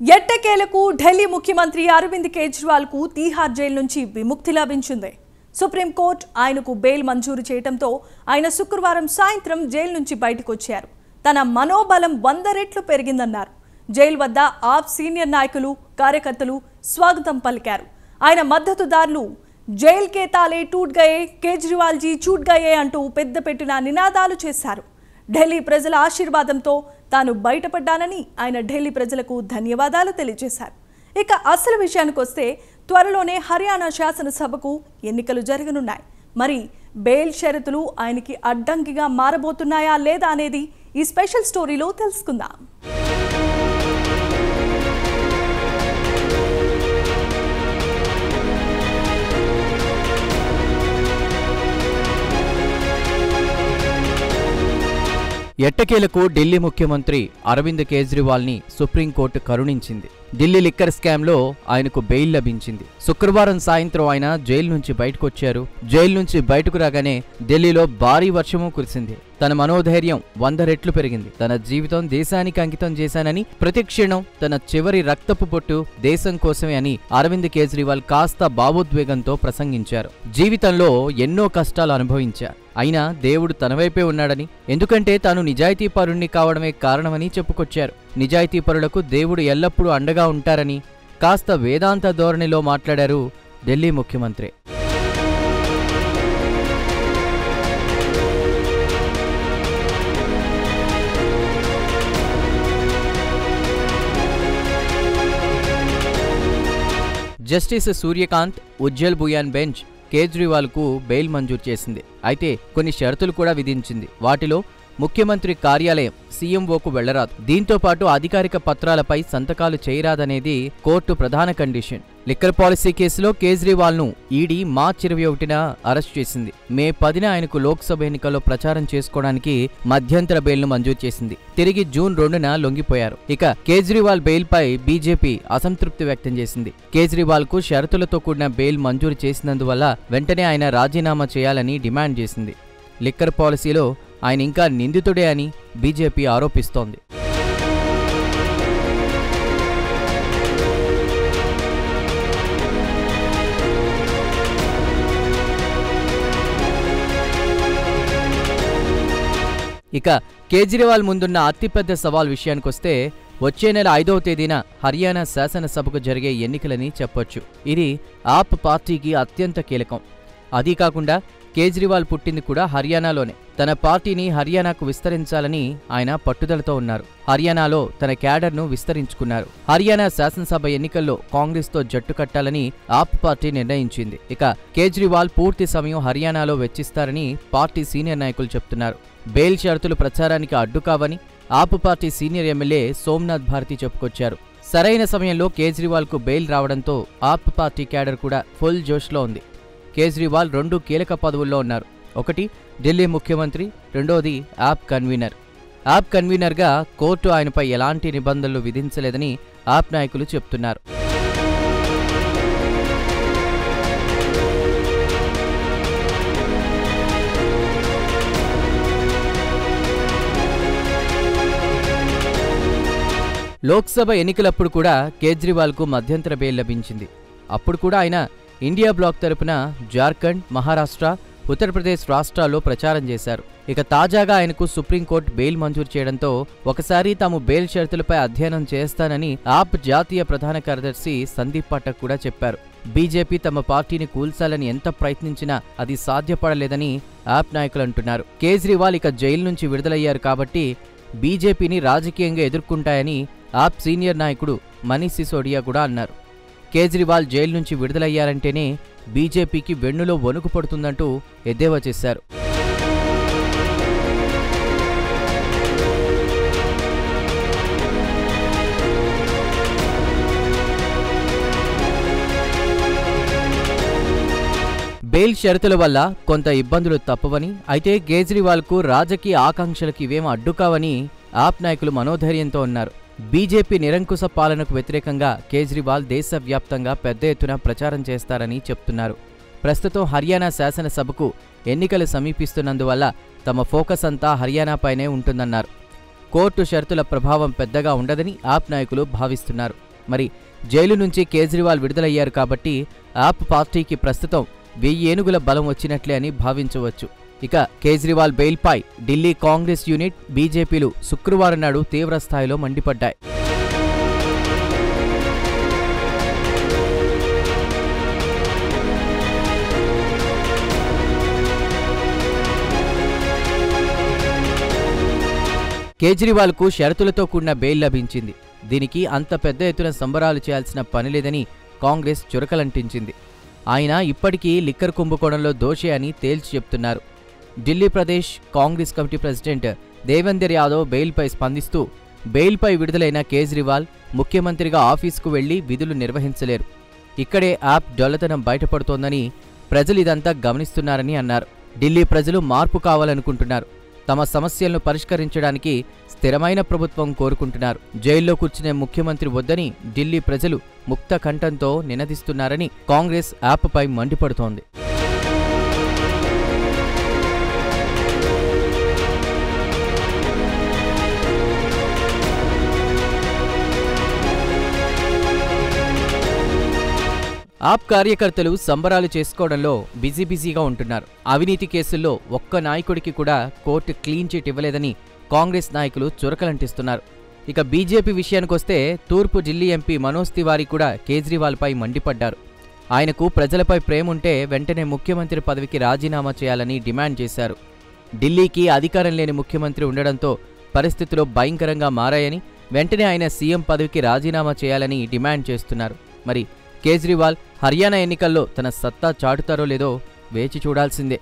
ఎట్టకేలకు ఢిల్లీ ముఖ్యమంత్రి అరవింద్ కేజ్రీవాల్ కు తీహార్ జైలు నుంచి విముక్తి లభించింది. సుప్రీంకోర్టు ఆయనకు బెయిల్ మంజూరు చేయడంతో ఆయన శుక్రవారం సాయంత్రం జైలు నుంచి బయటకు వచ్చారు. తన మనోబలం 100 రెట్లు పెరిగిందన్నారు. జైలు వద్ద ఆప్ సీనియర్ నాయకులు, కార్యకర్తలు స్వాగతం పలికారు. ఆయన మద్దతుదారులు జైల్ కే తాలే టూట్ గయే, కేజ్రీవాల్ జీ చూట్ గయే అంటూ పెద్ద పెట్టిన నినాదాలు చేశారు. ఢిల్లీ ప్రజల ఆశీర్వాదంతో తాను బయటపడ్డానని ఆయన ఢిల్లీ ప్రజలకు ధన్యవాదాలు తెలియజేశారు. ఇక అసలు విషయానికి వస్తే త్వరలోనే హర్యానా శాసనసభకు ఎన్నికలు జరగనున్నాయి. మరి బెయిల్ షరతులు ఆయనకి అడ్డంకిగా మారబోతున్నాయా లేదా అనేది ఈ స్పెషల్ స్టోరీలో తెలుసుకుందాం. ఎట్టకేలకు ఢిల్లీ ముఖ్యమంత్రి అరవింద్ కేజ్రీవాల్ ని సుప్రీంకోర్టు కరుణించింది. ఢిల్లీ లిక్కర్ స్కామ్ లో ఆయనకు బెయిల్ లభించింది. శుక్రవారం సాయంత్రం ఆయన జైలు నుంచి బయటకొచ్చారు. జైలు నుంచి బయటకు రాగానే ఢిల్లీలో భారీ వర్షము కురిసింది. తన మనోధైర్యం 100 రెట్లు పెరిగింది. తన జీవితం దేశానికి అంకితం చేశానని, ప్రతి క్షణం తన చివరి రక్తపు బొట్టు దేశం కోసమే అని అరవింద్ కేజ్రీవాల్ కాస్త భావోద్వేగంతో ప్రసంగించారు. జీవితంలో ఎన్నో కష్టాలు అనుభవించారు. అయినా దేవుడు తనవైపే ఉన్నాడని, ఎందుకంటే తాను నిజాయితీపరుణ్ణి కావడమే కారణమని చెప్పుకొచ్చారు. నిజాయితీపరులకు దేవుడు ఎల్లప్పుడూ అండగా ఉంటారని కాస్త వేదాంత ధోరణిలో మాట్లాడారు ఢిల్లీ ముఖ్యమంత్రి. జస్టిస్ సూర్యకాంత్, ఉజ్జల్ బుయాన్ బెంచ్ కేజ్రీవాల్ కు బెయిల్ మంజూరు చేసింది. అయితే కొన్ని షరతులు కూడా విధించింది. వాటిలో ముఖ్యమంత్రి కార్యాలయం సీఎంఓకు వెళ్లరాదు, దీంతో పాటు అధికారిక పత్రాలపై సంతకాలు చేయరాదనేది కోర్టు ప్రధాన కండిషన్. లిక్కర్ పాలసీ కేసులో కేజ్రీవాల్ ను ఈడీ మార్చి 21న అరెస్ట్ చేసింది. మే 10న ఆయనకు లోక్సభ ఎన్నికల్లో ప్రచారం చేసుకోవడానికి మధ్యంతర బెయిల్ను మంజూరు చేసింది. తిరిగి జూన్ 2న లొంగిపోయారు. ఇక కేజ్రీవాల్ బెయిల్ పై బీజేపీ అసంతృప్తి వ్యక్తం చేసింది. కేజ్రీవాల్ కు షరతులతో కూడిన బెయిల్ మంజూరు చేసినందువల్ల వెంటనే ఆయన రాజీనామా చేయాలని డిమాండ్ చేసింది. లిక్కర్ పాలసీలో ఆయన ఇంకా నిందితుడే అని బీజేపీ ఆరోపిస్తోంది. ఇక కేజ్రీవాల్ ముందున్న అతిపెద్ద సవాల్ విషయానికొస్తే వచ్చే నెల 5వ తేదీన హర్యానా శాసనసభకు జరిగే ఎన్నికలని చెప్పొచ్చు. ఇది ఆప్ పార్టీకి అత్యంత కీలకం. అదీ కాకుండా కేజ్రీవాల్ పుట్టింది కూడా హర్యానాలోనే. తన పార్టీని హర్యానాకు విస్తరించాలని ఆయన పట్టుదలతో ఉన్నారు. హర్యానాలో తన క్యాడర్ను విస్తరించుకున్నారు. హర్యానా శాసనసభ ఎన్నికల్లో కాంగ్రెస్తో జట్టు కట్టాలని ఆప్ పార్టీ నిర్ణయించింది. ఇక కేజ్రీవాల్ పూర్తి సమయం హర్యానాలో వెచ్చిస్తారని పార్టీ సీనియర్ నాయకులు చెప్తున్నారు. బెయిల్ షరతులు ప్రచారానికి అడ్డు కావని AAP party senior MLA Somnath Bharti చెప్పుకొచ్చారు. సరైన సమయంలో కేజ్రీవాల్ కు బెయిల్ రావడంతో ఆప్ పార్టీ క్యాడర్ కూడా ఫుల్ జోష్లో ఉంది. కేజ్రీవాల్ 2 కీలక పదవుల్లో ఉన్నారు. ఒకటి ఢిల్లీ ముఖ్యమంత్రి, రెండోది ఆప్ కన్వీనర్. ఆప్ కన్వీనర్గా కోర్టు ఆయనపై ఎలాంటి నిబంధనలు విధించలేదని ఆప్ నాయకులు చెప్తున్నారు. లోక్సభ ఎన్నికలప్పుడు కూడా కేజ్రీవాల్కు మధ్యంతర బెయిల్ లభించింది. అప్పుడు కూడా ఆయన ఇండియా బ్లాక్ తరపున జార్ఖండ్, మహారాష్ట్ర, ఉత్తరప్రదేశ్ రాష్ట్రాల్లో ప్రచారం చేశారు. ఇక తాజాగా ఆయనకు సుప్రీంకోర్టు బెయిల్ మంజూరు చేయడంతో ఒకసారి తాము బెయిల్ షరతులపై అధ్యయనం చేస్తానని ఆప్ జాతీయ ప్రధాన కార్యదర్శి సందీప్ పాఠక్ కూడా చెప్పారు. బీజేపీ తమ పార్టీని కూల్చాలని ఎంత ప్రయత్నించినా అది సాధ్యపడలేదని ఆప్ నాయకులు అంటున్నారు. కేజ్రీవాల్ ఇక జైలు నుంచి విడుదలయ్యారు కాబట్టి బీజేపీని రాజకీయంగా ఎదుర్కొంటాయని ఆప్ సీనియర్ నాయకుడు మనీష్ సిసోడియా కూడా అన్నారు. కేజ్రీవాల్ జైలు నుంచి విడుదలయ్యారంటేనే బీజేపీకి వెన్నులో వణుకు పడుతుందంటూ ఎద్దేవా చేశారు. బెయిల్ షరతుల వల్ల కొంత ఇబ్బందులు తప్పవని, అయితే కేజ్రీవాల్కు రాజకీయ ఆకాంక్షలకు ఇవేం అడ్డుకావని ఆప్ నాయకులు మనోధైర్యంతో ఉన్నారు. బీజేపీ నిరంకుశ పాలనకు వ్యతిరేకంగా కేజ్రీవాల్ దేశవ్యాప్తంగా పెద్ద ఎత్తున ప్రచారం చేస్తారని చెప్తున్నారు. ప్రస్తుతం హర్యానా శాసనసభకు ఎన్నికలు సమీపిస్తున్నందువల్ల తమ ఫోకస్ అంతా హర్యానాపైనే ఉంటుందన్నారు. కోర్టు షరతుల ప్రభావం పెద్దగా ఉండదని ఆప్ నాయకులు భావిస్తున్నారు. మరి జైలు నుంచి కేజ్రీవాల్ విడుదలయ్యారు కాబట్టి ఆప్ పార్టీకి ప్రస్తుతం 1000 ఏనుగుల బలం వచ్చినట్లే అని భావించవచ్చు. ఇక కేజ్రీవాల్ బెయిల్పై ఢిల్లీ కాంగ్రెస్ యూనిట్, బీజేపీలు శుక్రవారం నాడు తీవ్రస్థాయిలో మండిపడ్డాయి. కేజ్రీవాల్కు షరతులతో కూడిన బెయిల్ లభించింది. దీనికి అంత పెద్ద ఎత్తున సంబరాలు చేయాల్సిన పనిలేదని కాంగ్రెస్ చురకలంటించింది. ఆయన ఇప్పటికీ లిక్కర్ కుంభకోణంలో దోషి అని తేల్చి చెప్తున్నారు. ఢిల్లీ ప్రదేశ్ కాంగ్రెస్ కమిటీ ప్రెసిడెంట్ దేవేందర్ యాదవ్ బెయిల్పై స్పందిస్తూ, బెయిల్పై విడుదలైన కేజ్రీవాల్ ముఖ్యమంత్రిగా ఆఫీసుకు వెళ్లి విధులు నిర్వహించలేరు. ఇక్కడే యాప్ డొల్లతనం బయటపడుతోందని, ప్రజలిదంతా గమనిస్తున్నారని అన్నారు. ఢిల్లీ ప్రజలు మార్పు కావాలనుకుంటున్నారు. తమ సమస్యలను పరిష్కరించడానికి స్థిరమైన ప్రభుత్వం కోరుకుంటున్నారు. జైల్లో కూర్చునే ముఖ్యమంత్రి వద్దని ఢిల్లీ ప్రజలు ముక్త కంఠంతో నినదిస్తున్నారని కాంగ్రెస్ యాప్పై మండిపడుతోంది. ఆప్ కార్యకర్తలు సంబరాలు చేసుకోవడంలో బిజీగా ఉంటున్నారు. అవినీతి కేసుల్లో ఒక్క నాయకుడికి కూడా కోర్టు క్లీన్ చిట్ ఇవ్వలేదని కాంగ్రెస్ నాయకులు చురకలంటిస్తున్నారు. ఇక బీజేపీ విషయానికొస్తే తూర్పు ఢిల్లీ ఎంపీ మనోజ్ తివారీ కూడా కేజ్రీవాల్పై మండిపడ్డారు. ఆయనకు ప్రజలపై ప్రేముంటే వెంటనే ముఖ్యమంత్రి పదవికి రాజీనామా చేయాలని డిమాండ్ చేశారు. ఢిల్లీకి అధికారం లేని ముఖ్యమంత్రి ఉండడంతో పరిస్థితులు భయంకరంగా మారాయని, వెంటనే ఆయన సీఎం పదవికి రాజీనామా చేయాలని డిమాండ్ చేస్తున్నారు. మరి కేజ్రీవాల్ హర్యానా ఎన్నికల్లో తన సత్తా చాటుతారో లేదో వేచి చూడాల్సిందే.